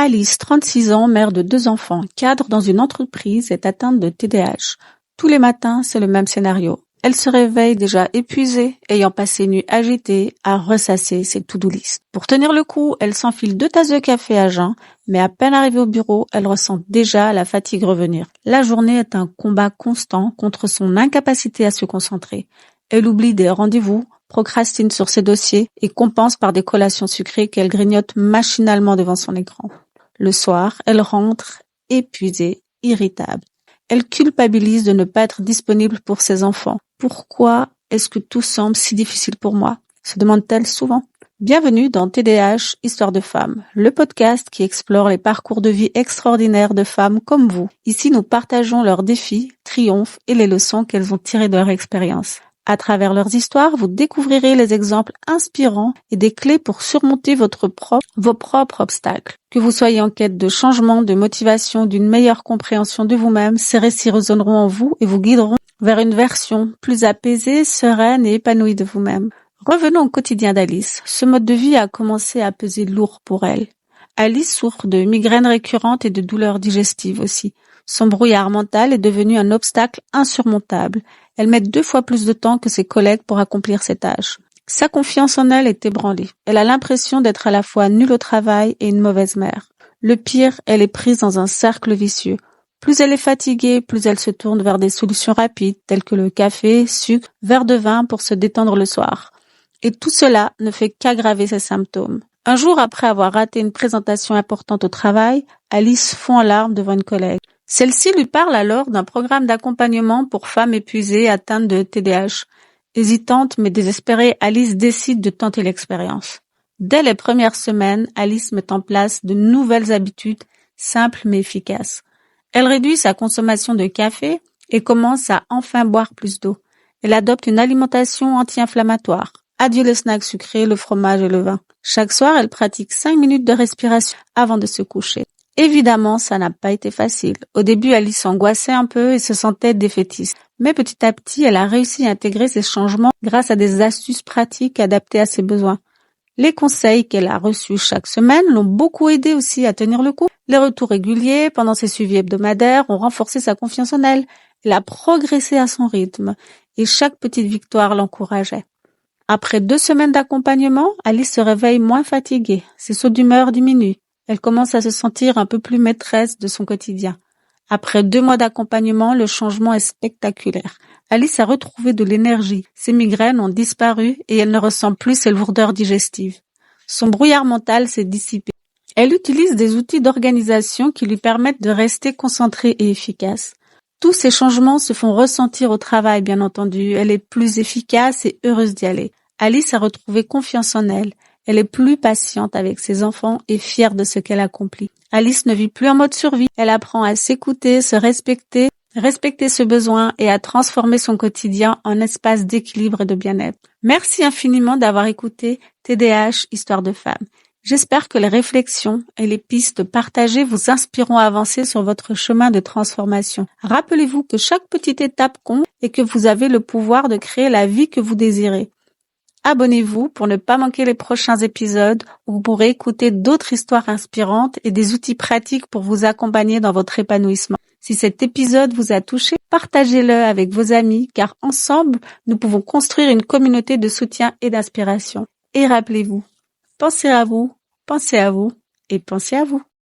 Alice, 36 ans, mère de 2 enfants, cadre dans une entreprise, est atteinte de TDAH. Tous les matins, c'est le même scénario. Elle se réveille déjà épuisée, ayant passé une nuit agitée, à ressasser ses to-do list. Pour tenir le coup, elle s'enfile 2 tasses de café à jeun, mais à peine arrivée au bureau, elle ressent déjà la fatigue revenir. La journée est un combat constant contre son incapacité à se concentrer. Elle oublie des rendez-vous, procrastine sur ses dossiers et compense par des collations sucrées qu'elle grignote machinalement devant son écran. Le soir, elle rentre épuisée, irritable. Elle culpabilise de ne pas être disponible pour ses enfants. Pourquoi est-ce que tout semble si difficile pour moi? Se demande-t-elle souvent. Bienvenue dans TDAH, Histoire de femmes, le podcast qui explore les parcours de vie extraordinaires de femmes comme vous. Ici, nous partageons leurs défis, triomphes et les leçons qu'elles ont tirées de leur expérience. À travers leurs histoires, vous découvrirez les exemples inspirants et des clés pour surmonter vos propres obstacles. Que vous soyez en quête de changement, de motivation, d'une meilleure compréhension de vous-même, ces récits résonneront en vous et vous guideront vers une version plus apaisée, sereine et épanouie de vous-même. Revenons au quotidien d'Alice. Ce mode de vie a commencé à peser lourd pour elle. Alice souffre de migraines récurrentes et de douleurs digestives aussi. Son brouillard mental est devenu un obstacle insurmontable. Elle met 2 fois plus de temps que ses collègues pour accomplir ses tâches. Sa confiance en elle est ébranlée. Elle a l'impression d'être à la fois nulle au travail et une mauvaise mère. Le pire, elle est prise dans un cercle vicieux. Plus elle est fatiguée, plus elle se tourne vers des solutions rapides telles que le café, sucre, verre de vin pour se détendre le soir. Et tout cela ne fait qu'aggraver ses symptômes. Un jour après avoir raté une présentation importante au travail, Alice fond en larmes devant une collègue. Celle-ci lui parle alors d'un programme d'accompagnement pour femmes épuisées atteintes de TDAH. Hésitante mais désespérée, Alice décide de tenter l'expérience. Dès les premières semaines, Alice met en place de nouvelles habitudes, simples mais efficaces. Elle réduit sa consommation de café et commence à enfin boire plus d'eau. Elle adopte une alimentation anti-inflammatoire. Adieu les snacks sucrés, le fromage et le vin. Chaque soir, elle pratique 5 minutes de respiration avant de se coucher. Évidemment, ça n'a pas été facile. Au début, Alice angoissait un peu et se sentait défaitiste. Mais petit à petit, elle a réussi à intégrer ces changements grâce à des astuces pratiques adaptées à ses besoins. Les conseils qu'elle a reçus chaque semaine l'ont beaucoup aidé aussi à tenir le coup. Les retours réguliers pendant ses suivis hebdomadaires ont renforcé sa confiance en elle. Elle a progressé à son rythme et chaque petite victoire l'encourageait. Après 2 semaines d'accompagnement, Alice se réveille moins fatiguée. Ses sauts d'humeur diminuent. Elle commence à se sentir un peu plus maîtresse de son quotidien. Après 2 mois d'accompagnement, le changement est spectaculaire. Alice a retrouvé de l'énergie. Ses migraines ont disparu et elle ne ressent plus ses lourdeurs digestives. Son brouillard mental s'est dissipé. Elle utilise des outils d'organisation qui lui permettent de rester concentrée et efficace. Tous ces changements se font ressentir au travail, bien entendu. Elle est plus efficace et heureuse d'y aller. Alice a retrouvé confiance en elle. Elle est plus patiente avec ses enfants et fière de ce qu'elle accomplit. Alice ne vit plus en mode survie. Elle apprend à s'écouter, se respecter ses besoins et à transformer son quotidien en espace d'équilibre et de bien-être. Merci infiniment d'avoir écouté TDAH, Histoire de femmes. J'espère que les réflexions et les pistes partagées vous inspireront à avancer sur votre chemin de transformation. Rappelez-vous que chaque petite étape compte et que vous avez le pouvoir de créer la vie que vous désirez. Abonnez-vous pour ne pas manquer les prochains épisodes où vous pourrez écouter d'autres histoires inspirantes et des outils pratiques pour vous accompagner dans votre épanouissement. Si cet épisode vous a touché, partagez-le avec vos amis car ensemble, nous pouvons construire une communauté de soutien et d'inspiration. Et rappelez-vous, pensez à vous et pensez à vous.